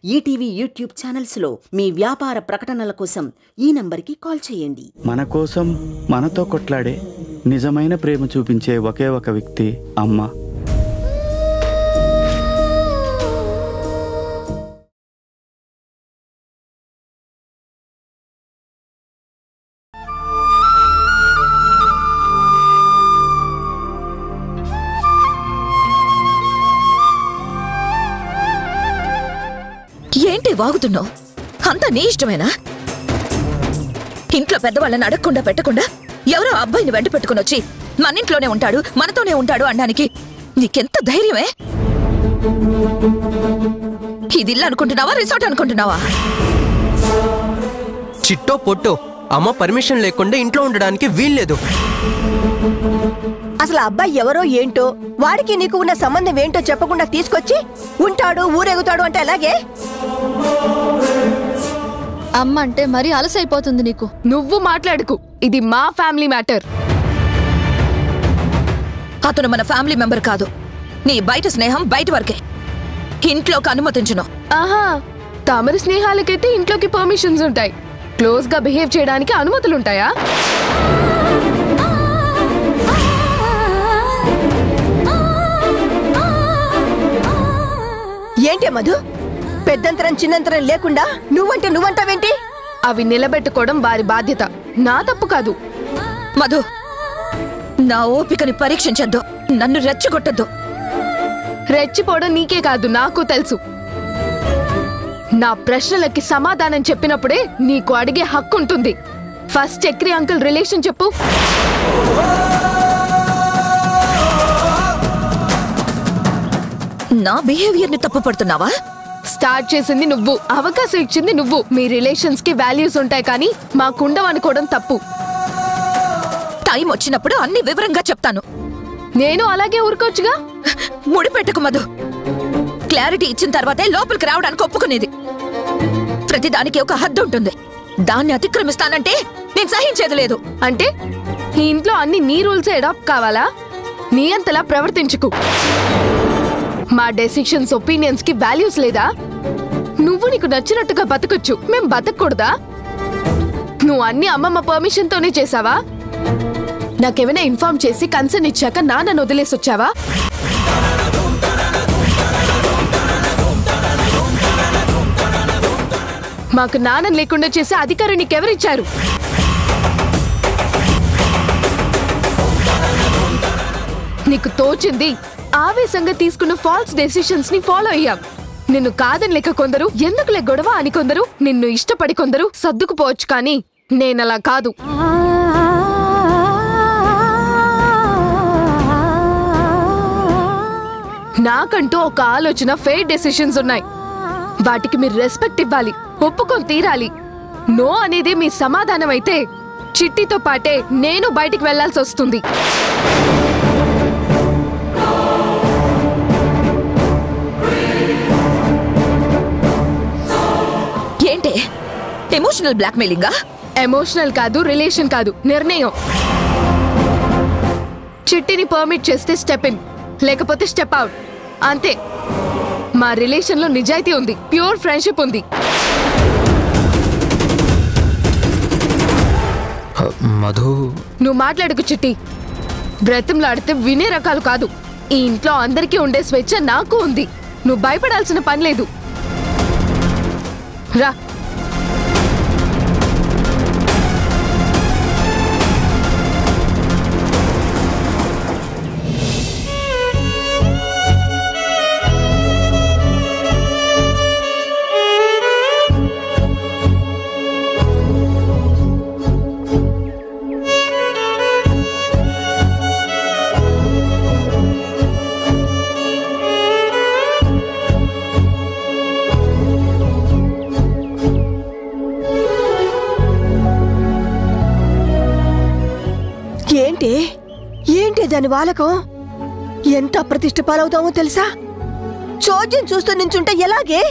ETV YouTube ఛానల్స్లో మీ వ్యాపార ప్రకటనల కోసం ఈ నంబర్కి కాల్ చేయండి. మన కోసం మనతో కొట్లాడే నిజమైన ప్రేమ చూపించే ఒకే ఒక వ్యక్తి అమ్మ. ఏంటి వాగుతున్నావు? అంతా నీ ఇష్టమేనా? ఇంట్లో పెద్దవాళ్ళని అడగకుండా పెట్టకుండా ఎవరో అబ్బాయిని వెంట పెట్టుకుని వచ్చి మన ఇంట్లోనే ఉంటాడు, మనతోనే ఉంటాడు అనడానికి నీకెంత ధైర్యమే? ఇది ఇల్లు అనుకుంటున్నావా, రిసార్ట్ అనుకుంటున్నావా? చిట్టో పొట్టో అమ్మ పర్మిషన్ లేకుండా ఇంట్లో ఉండడానికి వీల్లేదు. అసలు అబ్బాయి ఎవరో ఏంటో, వాడికి నీకు ఉన్న సంబంధం ఏంటో చెప్పకుండా తీసుకొచ్చి ఉంటాడు, ఊరేగుతాడు అంటే అలాగే. అమ్మ అంటే మరీ అలసైపోతుంది నీకు. నువ్వు మాట్లాడుకు, ఇది మా ఫ్యామిలీ మ్యాటర్. అతను మన ఫ్యామిలీ మెంబర్ కాదు. నీ బయట స్నేహం బయట వరకే, ఇంట్లోకి అనుమతించును. ఆహా, తమరి స్నేహాలకైతే ఇంట్లోకి పర్మిషన్స్ ఉంటాయి, క్లోజ్ గా బిహేవ్ చేయడానికి అనుమతులుంటాయా? ఏంటి మధు, పెద్దంతరం చిన్నంతరం లేకుండా నువ్వంటే నువ్వంటావేంటి? అవి నిలబెట్టుకోవడం వారి బాధ్యత, నా తప్పు కాదు. మధు, నా ఓపికని పరీక్షించద్దు, నన్ను రెచ్చగొట్టద్దు. రెచ్చిపోవడం నీకే కాదు, నాకు తెలుసు. నా ప్రశ్నలకి సమాధానం చెప్పినప్పుడే నీకు అడిగే హక్కు ఉంటుంది. ఫస్ట్ చక్రి అంకుల్ రిలేషన్ చెప్పు. నా బిహేవియర్ ని తప్పు పడుతున్నావా? స్టార్ట్ చేసింది నువ్వు, అవకాశం ఇచ్చింది నువ్వు. మీ రిలేషన్స్ కి వాల్యూస్ ఉంటాయి కానీ మాకుండవనుకోవడం తప్పు. టైం వచ్చినప్పుడు అన్ని వివరంగా చెప్తాను. నేను అలాగే ఊరుకోవచ్చుగా. ముడిపెట్టకు మధు. క్లారిటీ ఇచ్చిన తర్వాతే లోపలికి రావడానికి ఒప్పుకునేది. ప్రతిదానికి ఒక హద్దు ఉంటుంది, దాన్ని అతిక్రమిస్తానంటే నేను సహించేది లేదు. అంటే ఈ ఇంట్లో అన్ని నీ రూల్స్ అడాప్ట్ కావాలా? నీ అంతలా ప్రవర్తించుకు. మా డెసిషన్స్, ఒపీనియన్స్ కి వాల్యూస్ లేదా? నువ్వు నీకు నచ్చినట్టుగా బతకొచ్చు, మేం బతకూడదా? నువ్వు అన్ని అమ్మమ్మ పర్మిషన్ తోనే చేసావా? నాకేమైనా ఇన్ఫార్మ్ చేసి కన్సర్న్ ఇచ్చాక నాన్నను వదిలేసి వచ్చావా? మాకు నాన్న లేకుండా చేసే అధికారం నీకెవరిచ్చారు? నీకు తోచింది ఆవేశంగా తీసుకున్న ఫాల్స్ డెసిషన్స్ ని ఫాలో అయ్యాం. నిన్ను కాదని లేక కొందరు, ఎందుకులే గొడవ అని కొందరు, నిన్ను ఇష్టపడి కొందరు సర్దుకుపోవచ్చు, కానీ నేనలా కాదు. నాకంటూ ఒక ఆలోచన, ఫెయిర్ డెసిషన్స్ ఉన్నాయి. వాటికి మీరు రెస్పెక్ట్ ఇవ్వాలి, ఒప్పుకొని తీరాలి. నో అనేది మీ సమాధానం అయితే చిట్టితో పాటే నేను బయటికి వెళ్లాల్సి వస్తుంది. ఏంటే ఎమోషనల్ బ్లాక్మెయిలింగా? ఎమోషనల్ కాదు, రిలేషన్ కాదు, నిర్ణయం. చిట్టిని పర్మిట్ చేస్తే స్టెప్ ఇన్, లేకపోతే స్టెప్ అవుట్, అంతే. మా రిలేషన్ లో నిజాయితీ ఉంది, ప్యూర్ ఫ్రెండ్షిప్ ఉంది. మధు, నువ్వు మాట్లాడుకు చిట్టి. బ్రతంలాడితే వినే రకాలు కాదు. ఈ ఇంట్లో అందరికీ ఉండే స్వేచ్ఛ నాకు ఉంది. నువ్వు భయపడాల్సిన పని లేదు. రా. ఏంటి దాని వాలకం? ఎంత అప్రతిష్ట పాలవుతామో తెలుసా? చోద్యం చూస్తూ నించుంటే ఎలాగే?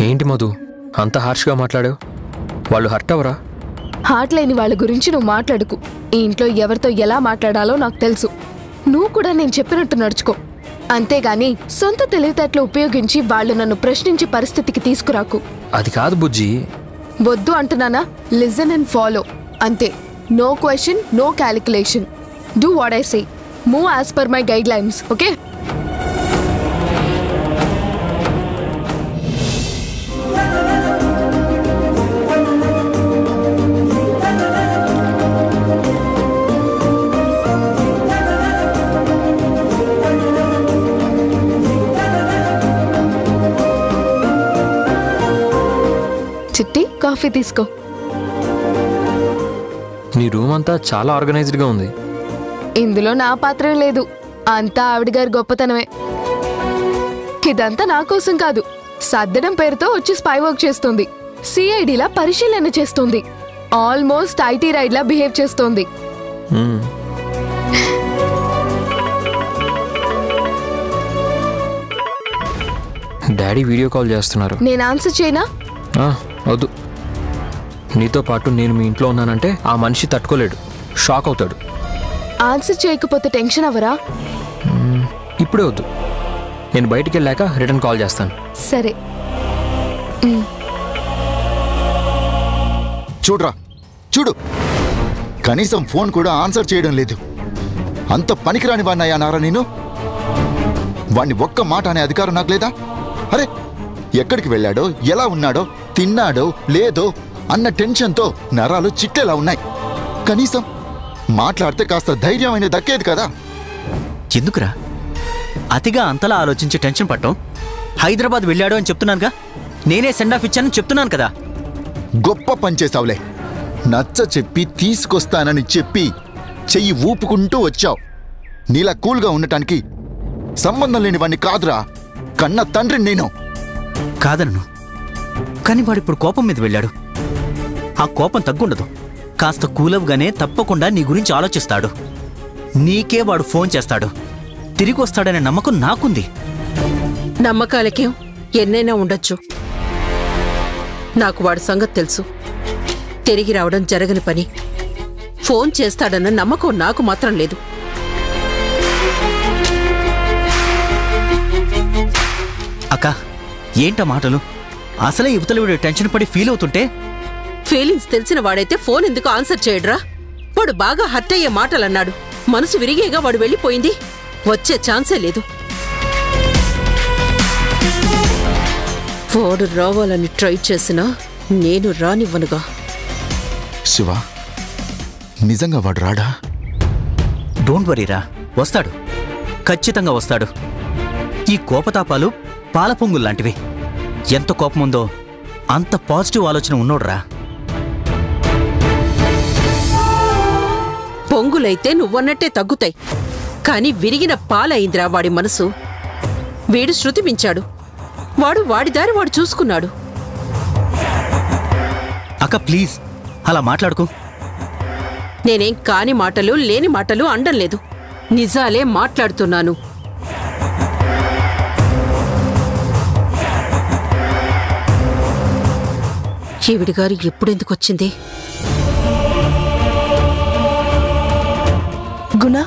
ఏంటి మధు అంత హార్ష్గా మాట్లాడావు? వాళ్ళు హర్ట్ అవరా? హార్ట్ లేని వాళ్ళ గురించి నువ్వు మాట్లాడుకు. ఈ ఇంట్లో ఎవరితో ఎలా మాట్లాడాలో నాకు తెలుసు. నువ్వు కూడా నేను చెప్పినట్టు నడుచుకో. అంతేగాని సొంత తెలివితేటలు ఉపయోగించి వాళ్ళు నన్ను ప్రశ్నించే పరిస్థితికి తీసుకురాకు. అది కాదు బుజ్జి. వద్దు అంటున్నానా? లిజన్ అండ్ ఫాలో అంతే. No question, no calculation. Do what I say. Move as per my guidelines. Okay? చిట్టి, కాఫీ తీసుకో. నీ రూమ్ అంతా చాలా ఆర్గనైజ్డ్గా ఉంది. ఇందులో నా పాత్ర లేదు, అంతా ఆవిడ గారి గొప్పతనమే. ఇదంతా నా కోసం కాదు, సర్దడం పేరుతో వచ్చి స్పై వర్క్ చేస్తుంది. సిఐడిలా పరిశీలన చేస్తుంది. ఆల్మోస్ట్ ఐటీ రైడ్లా బిహేవ్ చేస్తుంది. డాడీ వీడియో కాల్ చేస్తున్నారు. నేను ఆన్సర్ చేయనా? వద్దు. నీతో పాటు నేను మీ ఇంట్లో ఉన్నానంటే ఆ మనిషి తట్టుకోలేడు, షాక్ అవుతాడు. ఆన్సర్ చేయకపోతే టెన్షన్ అవ్వరా? ఇప్పుడే వద్దు, నేను బయటికి వెళ్ళాక రిటర్న్ కాల్ చేస్తాను. సరే. చూడరా, చూడు, కనీసం ఫోన్ కూడా ఆన్సర్ చేయడం లేదు. అంత పనికిరాని వాడినయ్యా నారా నేను? వాణ్ణి ఒక్క మాట అనే అధికారం నాకు లేదా? అరే, ఎక్కడికి వెళ్ళాడో, ఎలా ఉన్నాడో, తిన్నాడో లేదో అన్న టెన్షన్తో నరాలు చిట్టేలా ఉన్నాయి. కనీసం మాట్లాడితే కాస్త ధైర్యమైన దక్కేది కదా. ఎందుకురా అతిగా అంతలా ఆలోచించి టెన్షన్ పట్టం? హైదరాబాద్ వెళ్ళాడు అని చెప్తున్నానుగా, నేనే సెండ్ ఆఫ్ ఇచ్చానని చెప్తున్నాను కదా. గొప్ప పనిచేసావులే. నచ్చ చెప్పి తీసుకొస్తానని చెప్పి చెయ్యి ఊపుకుంటూ వచ్చావు. నీలా కూల్గా ఉండటానికి సంబంధం లేని వాణ్ణి కాదురా, కన్న తండ్రిని నేను. కాదన్ను, కానీ వాడిప్పుడు కోపం మీద వెళ్ళాడు. ఆ కోపం తగ్గుండదు. కాస్త కూలవ్గానే తప్పకుండా నీ గురించి ఆలోచిస్తాడు. నీకే వాడు ఫోన్ చేస్తాడు. తిరిగి వస్తాడనే నమ్మకం నాకుంది. నమ్మకాలకేం ఎన్నైనా ఉండొచ్చు. నాకు వాడి సంగతి తెలుసు. తిరిగి రావడం జరగని పని. ఫోన్ చేస్తాడన్న నమ్మకం నాకు మాత్రం లేదు. అక్క, ఏంటా మాటలు? అసలే యువతలు వీడు టెన్షన్ పడి ఫీల్ అవుతుంటే. ఫీలింగ్స్ తెలిసిన వాడైతే ఫోన్ ఎందుకు ఆన్సర్ చేయడ్రా? వాడు బాగా హర్ట్ అయ్యే మాటలన్నాడు. మనసు విరిగేగా వాడు వెళ్ళిపోయింది. వచ్చే ఛాన్సే లేదు. వాడు రావాలని ట్రై చేసినా నేను రానివ్వనుగా. శివ, నిజంగా వాడు రాడా? డోంట్ వరీరా, వస్తాడు. ఖచ్చితంగా వస్తాడు. ఈ కోపతాపాలు పాల పొంగుల్లాంటివి. ఎంత కోపముందో అంత పాజిటివ్ ఆలోచన ఉన్నోడ్రా. పొంగులైతే నువ్వన్నట్టే తగ్గుతాయి. కాని విరిగిన పాలైందిరా వాడి మనసు. వీడు శృతి మించాడు. వాడు వాడి దారి వాడు చూసుకున్నాడు. అక్క ప్లీజ్ అలా మాట్లాడుకో. నేనేం కాని మాటలు లేని మాటలు అండం లేదు. నిజాలే మాట్లాడుతున్నాను. ఈవిడిగారు ఎప్పుడెందుకొచ్చింది? గుణ,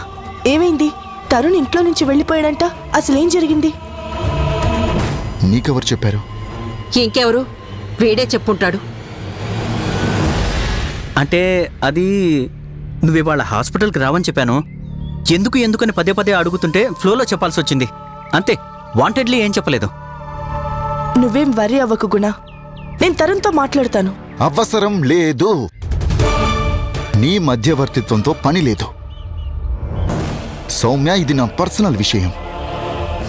ఏమైంది? తరుణ్ ఇంట్లో నుంచి వెళ్ళిపోయాడంట. అసలేం జరిగింది? నీకెవరు చెప్పారు? ఇంకెవరు? వీడే చెప్పుంటాడు. అంటే అది నువ్వివాళ హాస్పిటల్కి రావని చెప్పాను. ఎందుకని పదే పదే అడుగుతుంటే ఫ్లోలో చెప్పాల్సి వచ్చింది అంతే. వాంటెడ్లీ ఏం చెప్పలేదు. నువ్వేం వరీ అవ్వకు గుణ, నేను తరుణ్తో మాట్లాడతాను. అవసరం లేదు. నీ మధ్యవర్తిత్వంతో పని లేదు. సౌమ్య, ఇది నా పర్సనల్ విషయం.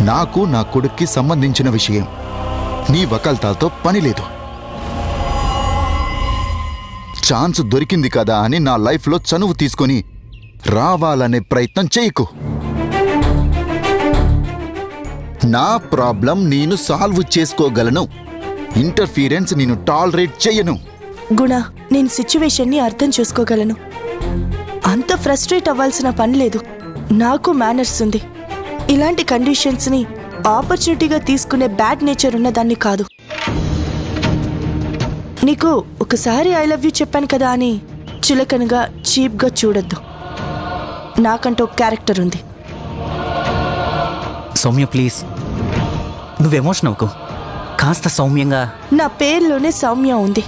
నాకు నా కొడుక్కి సంబంధించిన విషయం. నీ వకాల్తాలతో పని లేదు. ఛాన్స్ దొరికింది కదా అని నా లైఫ్లో చనువు తీసుకొని రావాలనే ప్రయత్నం చేయకు. నా ప్రాబ్లం నేను సాల్వ్ చేసుకోగలను. ఇంటర్ఫీరెన్స్ నేను టాలరేట్ చేయను. గుణ, నేను సిచ్యువేషన్ని అర్థం చేసుకోగలను. అంత ఫ్రస్ట్రేట్ అవ్వాల్సిన పని లేదు. నాకు మేనర్స్ ఉంది. ఇలాంటి కండిషన్స్ని ఆపర్చునిటీగా తీసుకునే బ్యాడ్ నేచర్ ఉన్నదాన్ని కాదు. నీకు ఒకసారి ఐ లవ్ యూ చెప్పాను కదా అని చులకనగా చీప్గా చూడొద్దు. నాకంటూ ఒక క్యారెక్టర్ ఉంది. సౌమ్య ప్లీజ్, నువ్వు ఎమోషన్ అవ్వకు. కాస్త సౌమ్యంగా. నా పేరులోనే సౌమ్య ఉంది.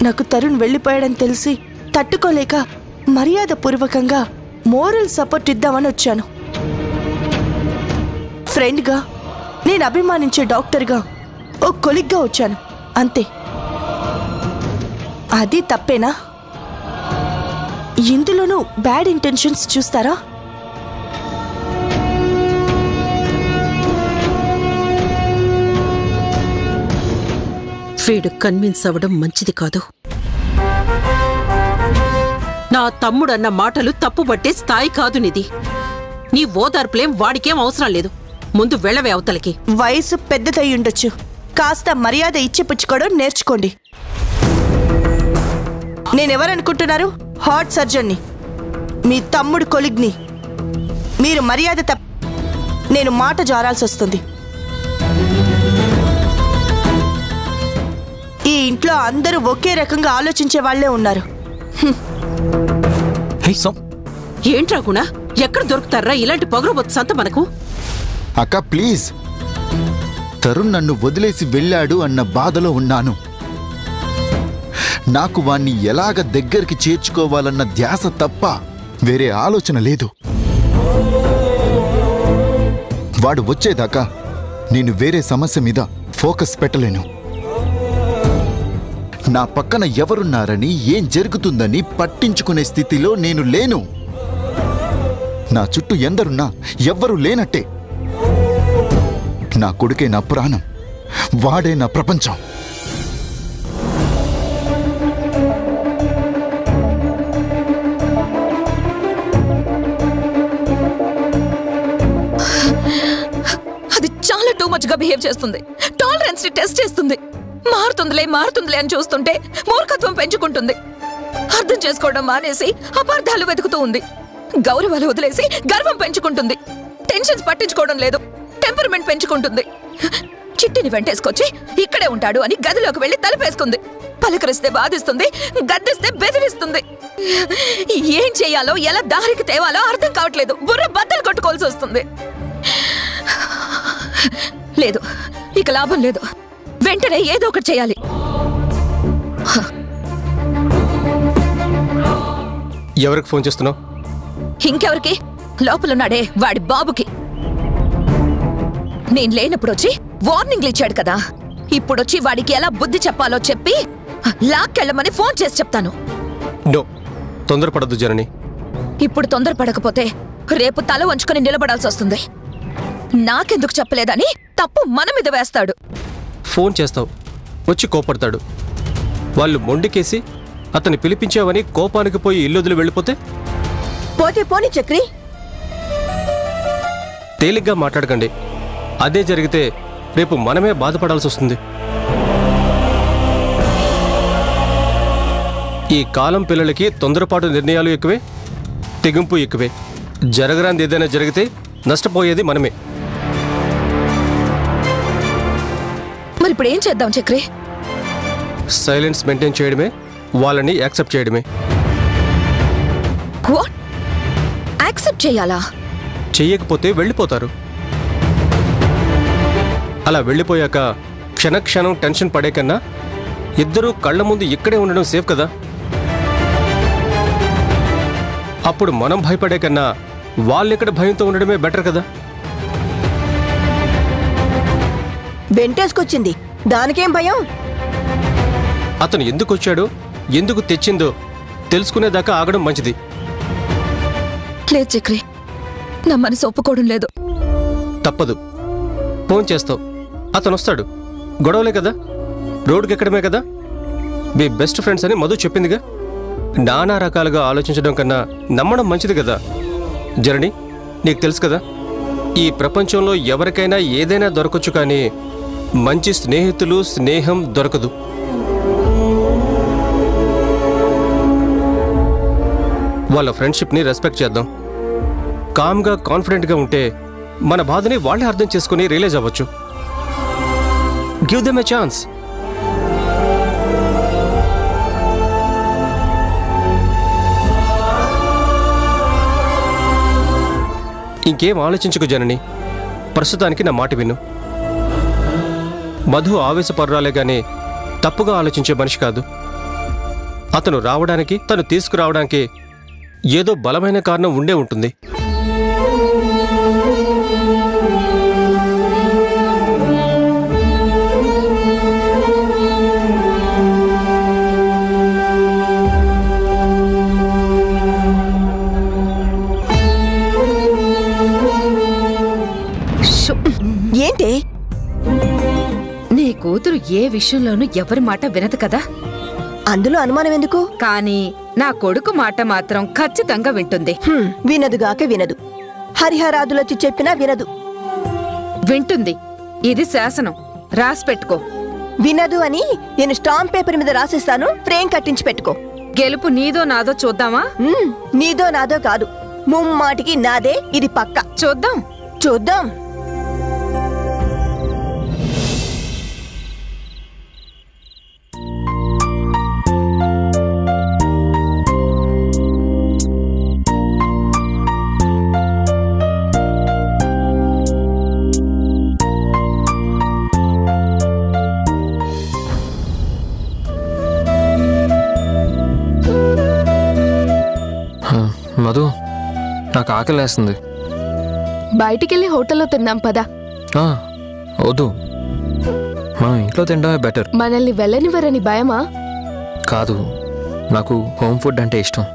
నాకు తరుణ్ వెళ్ళిపోయాడని తెలిసి తట్టుకోలేక మర్యాదపూర్వకంగా మోరల్ సపోర్ట్ ఇద్దామని వచ్చాను. ఫ్రెండ్గా, నేను అభిమానించే డాక్టర్గా, ఓ కొలిగ్గా వచ్చాను అంతే. అది తప్పేనా? ఇందులోనూ బ్యాడ్ ఇంటెన్షన్స్ చూస్తారా? వీడు కన్విన్స్ అవ్వడం మంచిది కాదు. నా తమ్ముడన్న మాటలు తప్పుబట్టే స్థాయి కాదు నిది. నీ ఓదార్పులేం వాడికేం అవసరం లేదు. ముందు వెళ్ళవే అవతలకి. వయసు పెద్దదై ఉండొచ్చు, కాస్త మర్యాద ఇచ్చిపుచ్చుకోవడం నేర్చుకోండి. నేనెవరనుకుంటున్నారు? హార్ట్ సర్జన్ని, మీ తమ్ముడు కొలిగ్ని. మీరు మర్యాద నేను మాట జారాల్సి వస్తుంది. ఈ ఇంట్లో అందరూ ఒకే రకంగా ఆలోచించే వాళ్లే ఉన్నారు. ఏంట్రా గుణ, ఎక్కడ దొరుకుతారా ఇలాంటి పొగరబొత్తు సంత మనకు? అక్క ప్లీజ్, తరుణ్ నన్ను వదిలేసి వెళ్ళాడు అన్న బాధలో ఉన్నాను. నాకు వాణ్ణి ఎలాగ దగ్గరికి చేర్చుకోవాలన్న ధ్యాస తప్ప వేరే ఆలోచన లేదు. వాడు వచ్చేదాకా నేను వేరే సమస్య మీద ఫోకస్ పెట్టలేను. నా పక్కన ఎవరున్నారని, ఏం జరుగుతుందని పట్టించుకునే స్థితిలో నేను లేను. నా చుట్టూ ఎందరున్నా ఎవ్వరూ లేనట్టే. నా కొడుకే నా ప్రాణం, వాడే నా ప్రపంచం. అది చాలా టూ మచ్ గా బిహేవ్ చేస్తుంది. టాలరెన్స్ ని టెస్ట్ చేస్తుంది. మారుతుందిలే అని చూస్తుంటే మూర్ఖత్వం పెంచుకుంటుంది. అర్థం చేసుకోవడం మానేసి అపార్థాలు వెతుకుతూ ఉంది. గౌరవాలు వదిలేసి గర్వం పెంచుకుంటుంది. టెన్షన్స్ పట్టించుకోవడం లేదు, టెంపర్మెంట్ పెంచుకుంటుంది. చిట్టిని వెంటేసుకొచ్చి ఇక్కడే ఉంటాడు అని గదిలోకి వెళ్లి తలుపేసుకుంది. పలకరిస్తే బాధిస్తుంది, గద్దిస్తే బెదిరిస్తుంది. ఏం చెయ్యాలో, ఎలా దారికి తేవాలో అర్థం కావట్లేదు. బుర్ర బద్దలు కొట్టుకోవాల్సి వస్తుంది. లేదు, ఇక లాభం లేదు. వెంటనే ఏదో ఒకటి చేయాలి. ఎవరికి ఫోన్ చేస్తున్నావు? ఇంకెవరికి? లోపలున్నాడే వాడి బాబుకి. నేను లేనప్పుడు వచ్చి వార్నింగ్లు ఇచ్చాడు కదా, ఇప్పుడొచ్చి వాడికి ఎలా బుద్ధి చెప్పాలో చెప్పి లాక్కెళ్ళమని ఫోన్ చేసి చెప్తాను. నో, తొందరపడద్దు జనని. ఇప్పుడు తొందరపడకపోతే రేపు తల వంచుకొని నిలబడాల్సి వస్తుంది. నాకెందుకు చెప్పలేదని తప్పు మన మీద వేస్తాడు. ఫోన్ చేస్తావు, వచ్చి కోపడతాడు. వాళ్ళు మొండికేసి అతన్ని పిలిపించావని కోపానికి పోయి ఇల్లుదిలి వెళ్ళిపోతే? పోతే పోని చక్రి. తేలిగ్గా మాట్లాడకండి. అదే జరిగితే రేపు మనమే బాధపడాల్సి వస్తుంది. ఈ కాలం పిల్లలకి తొందరపాటు నిర్ణయాలు ఎక్కువే, తెగింపు ఎక్కువే. జరగరాంది ఏదైనా జరిగితే నష్టపోయేది మనమే. మరి ఇప్పుడు ఏం చేద్దాం చక్రి? సైలెన్స్ మెయింటైన్ చేయడమే, వాళ్ళని యాక్సెప్ట్ చేయడమే. వాట్? యాక్సెప్ట్ చేయాలా? చెయ్యకపోతే వెళ్ళిపోతారు. అలా వెళ్ళిపోయాక క్షణక్షణం టెన్షన్ పడే కన్నా ఇద్దరూ కళ్ళ ముందు ఇక్కడే ఉండడం సేఫ్ కదా. అప్పుడు మనం భయపడే కన్నా వాళ్ళిక్కడ భయంతో ఉండడమే బెటర్ కదా. వెంటేసుకొచ్చింది, దానికేం భయం? అతను ఎందుకు వచ్చాడో, ఎందుకు తెచ్చిందో తెలుసుకునేదాకా ఆగడం మంచిది. లేదు చక్రి, నా మనసు ఒప్పుకోవడం లేదు. తప్పదు. ఫోన్ చేస్తావు, అతను వస్తాడు. గొడవలే కదా, రోడ్డుకి ఎక్కడమే కదా. మీ బెస్ట్ ఫ్రెండ్స్ అని మధు చెప్పిందిగా. నానా రకాలుగా ఆలోచించడం కన్నా నమ్మడం మంచిది కదా. జనని, నీకు తెలుసు కదా, ఈ ప్రపంచంలో ఎవరికైనా ఏదైనా దొరకచ్చు, కానీ మంచి స్నేహితులు, స్నేహం దొరకదు. వాళ్ళ ఫ్రెండ్షిప్ని రెస్పెక్ట్ చేద్దాం. కామ్గా, కాన్ఫిడెంట్గా ఉంటే మన బాధని వాళ్ళే అర్థం చేసుకుని రియలైజ్ అవ్వచ్చు. Give them a chance. ఇంకేం ఆలోచించకు జనని. ప్రస్తుతానికి నా మాట విను. మధు ఆవేశపరురాలే గానీ తప్పుగా ఆలోచించే మనిషి కాదు. అతను రావడానికి, తను తీసుకురావడానికి ఏదో బలమైన కారణం ఉండే ఉంటుంది. ఏంటి? నీ కూతురు ఏ విషయంలోనూ ఎవరి మాట వినదు కదా. అందులో అనుమానం ఎందుకు? కానీ నా కొడుకు మాట మాత్రం ఖచ్చితంగా వింటుంది. వినదుగాక వినదు. హరిహరాదులొచ్చి చెప్పినా వినదు. వింటుంది. ఇది శాసనం, రాసి పెట్టుకో. వినదు అని నేను స్టాంప్ పేపర్ మీద రాసిస్తాను, ఫ్రేమ్ కట్టించి పెట్టుకో. గెలుపు నీదో నాదో చూద్దామా? నీదో నాదో కాదు, ముమ్మాటికి నాదే. ఇది పక్క. చూద్దాం చూద్దాం. మధు, నాకు ఆకలేస్తుంది. బయటికెళ్ళి హోటల్లో తిన్నాం పదా. వద్దు, మనం ఇంట్లో తినడమే బెటర్. మనల్ని వెళ్ళనివ్వరని భయమా? కాదు, నాకు హోమ్ ఫుడ్ అంటే ఇష్టం.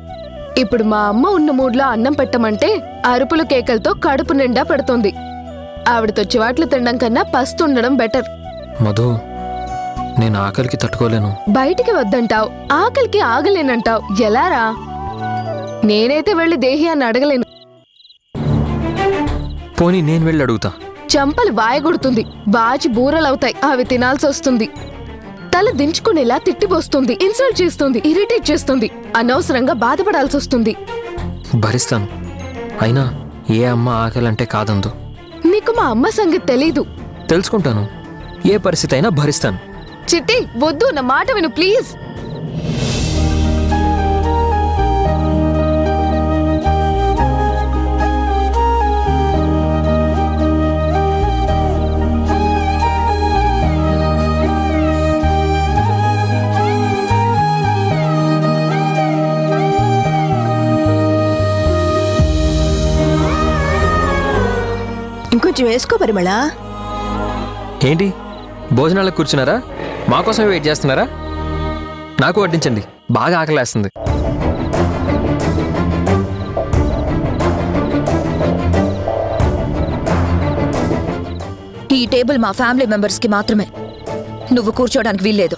ఇప్పుడు మా అమ్మ ఉన్న మూడ్లో అన్నం పెట్టమంటే అరుపులు కేకలతో కడుపు నిండా పెడుతుంది. ఆవిడతో చివాట్లు తినడం కన్నా పస్తుండడం బెటర్. మధు, నేను ఆకలికి తట్టుకోలేను. బయటికి వద్దంటావు, ఆకలికి ఆగలేనంటావు. ఎలారా? నేనైతే వెళ్ళి దేహి అని అడగలేను. పోనీ నేను వెళ్ళి అడుగుతా. చంపలు వాయగొడుతుంది, బాచి బూరలవుతాయి. అవి తినాల్సి వస్తుంది. తల దించుకునేలా తిట్టిపోస్తుంది, ఇన్సల్ట్ చేస్తుంది, ఇరిటేట్ చేస్తుంది. అనవసరంగా బాధపడాల్సి వస్తుంది. భరిస్తాను. అయినా ఏ అమ్మ ఆకలంటే కాదందు. నీకు మా అమ్మ సంగతి తెలీదు. తెలుసుకుంటాను. ఏ పరిస్థితి అయినా భరిస్తాను. చిట్టి, వద్దు, నా మాట విను ప్లీజ్. ఇంకొంచెం వేసుకో పరిమళ. ఏంటి, భోజనాలకు కూర్చున్నారా? మాకోసమే వెయిట్ చేస్తున్నారా? నాకు వడ్డించండి, బాగా ఆకలేస్తుంది. ఈ టేబుల్ మా ఫ్యామిలీ మెంబర్స్ కి మాత్రమే. నువ్వు కూర్చోడానికి వీల్లేదు.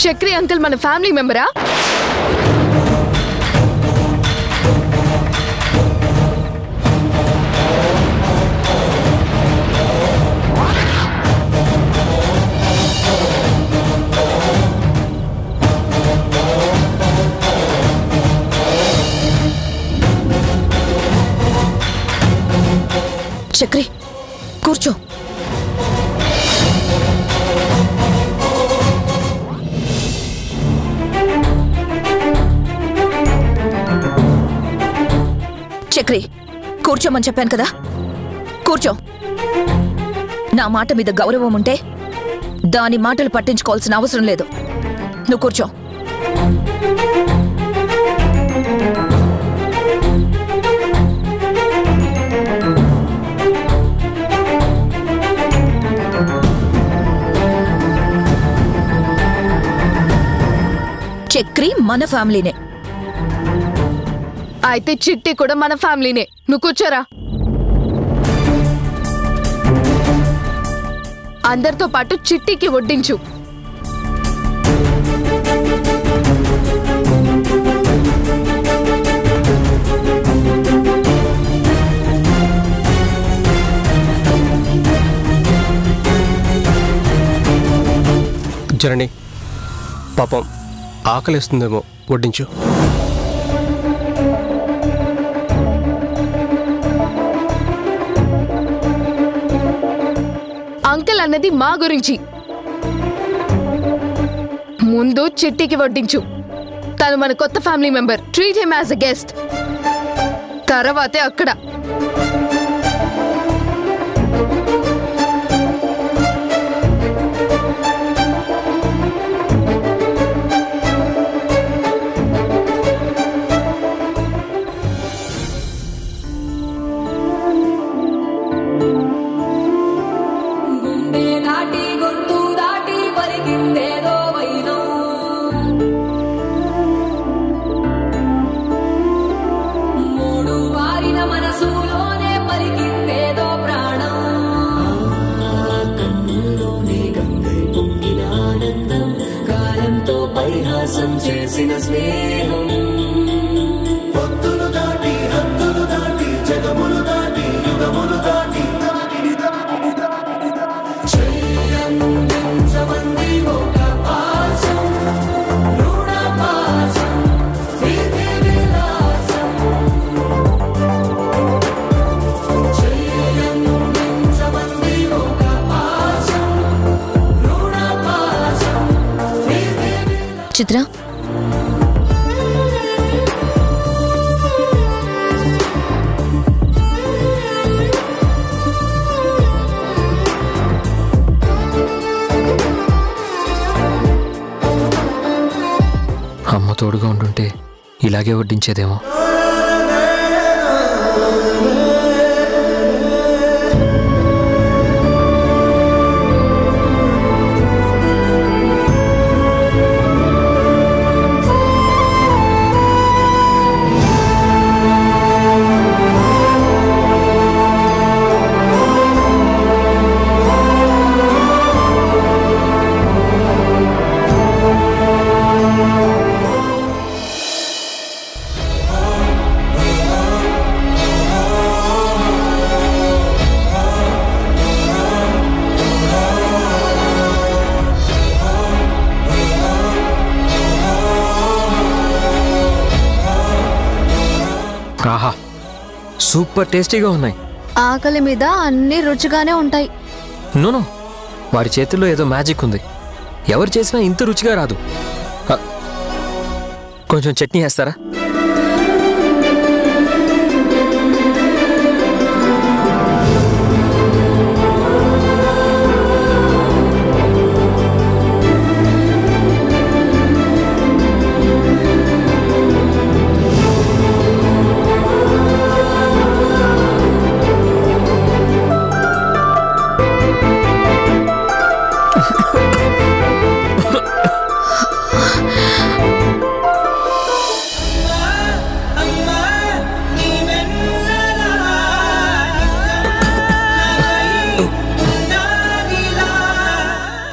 చక్రి అంకుల్ మన ఫ్యామిలీ మెంబరా? చక్రి, కూర్చో. చక్రి, కూర్చోమని చెప్పాను కదా, కూర్చో. నా మాట మీద గౌరవం ఉంటే దాని మాటలు పట్టించుకోవాల్సిన అవసరం లేదు. నువ్వు కూర్చో. చక్రి మన ఫ్యామిలీనే. అయితే చిట్టి కూడా మన ఫ్యామిలీనే. నువ్వు కూర్చోరా. అందరితో పాటు చిట్టికి వడ్డించు. జనని, పాపం ఆకలిస్తుందేమో, వడ్డించు. మాటలన్నది మా గురించి. ముందు చిట్టికి వడ్డించు. తను మన కొత్త family member. Treat him as a guest. తర్వాతే అక్కడ. చేసిన స్నేహం పొత్తులు దాటి హద్దులు దాటి జగములు దాటి యుగములు దాటి చెయ్యందించమంది ఒక పాశం రుణ పాశం ప్రీతి విలాసం చెయ్యందించమంది ఒక పాశం రుణ పాశం ప్రీతి చిత్ర, అమ్మ తోడుగా ఉండుంటే ఇలాగే వడ్డించేదేమో. ఆహా, సూపర్ టేస్టీగా ఉన్నాయి. ఆకలి మీద అన్ని రుచిగానే ఉంటాయి. నో, వారి చేతుల్లో ఏదో మ్యాజిక్ ఉంది. ఎవరు చేసినా ఇంత రుచిగా రాదు. కొంచెం చట్నీ వేస్తారా?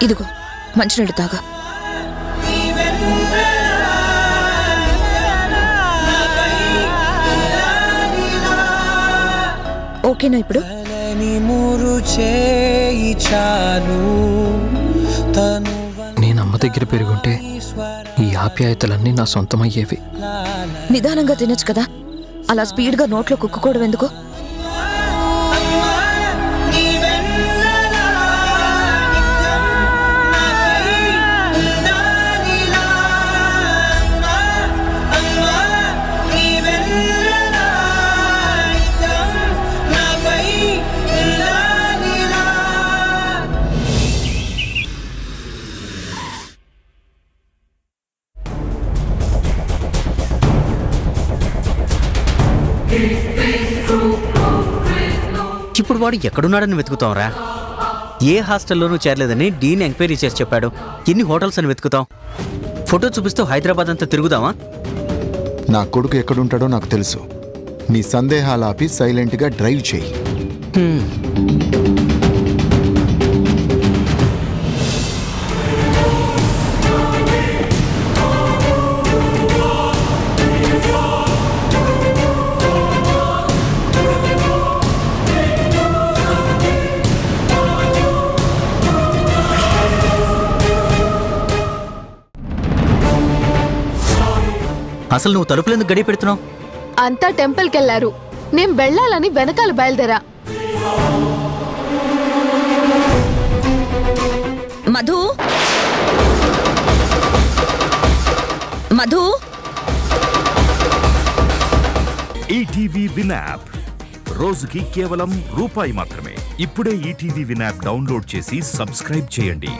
ఇదిగో మంచినీళ్ళు తాగా. ఓకేనా ఇప్పుడు? నేను అమ్మ దగ్గర పెరుగుంటే ఈ ఆప్యాయతలన్నీ నా సొంతమయ్యేవి. నిదానంగా తినొచ్చు కదా, అలా స్పీడ్గా నోట్లో కుక్కుకోవడం ఎందుకు? ఇప్పుడు వాడు ఎక్కడున్నాడని వెతుకుతాంరా? ఏ హాస్టల్లోనూ చేరలేదని డీన్ ఎంక్వైరీ చేసి చెప్పాడు. ఎన్ని హోటల్స్ అని వెతుకుతాం? ఫోటో చూపిస్తూ హైదరాబాద్ అంతా తిరుగుదామా? నా కొడుకు ఎక్కడుంటాడో నాకు తెలుసు. నీ సందేహాలు ఆపి సైలెంట్గా డ్రైవ్ చేయి. అసలు నువ్వు తలుపులెందుకు గడి పెడుతున్నావు? అంతా టెంపుల్కి వెళ్ళారు. నేను వెళ్ళాలని వెనకాల బయలుదేరా. మధు మధు ఈటీవీ విన్ యాప్ రోజుకి కేవలం రూపాయి మాత్రమే. ఇప్పుడే ఈటీవీ విన్ యాప్ డౌన్లోడ్ చేసి సబ్స్క్రైబ్ చేయండి.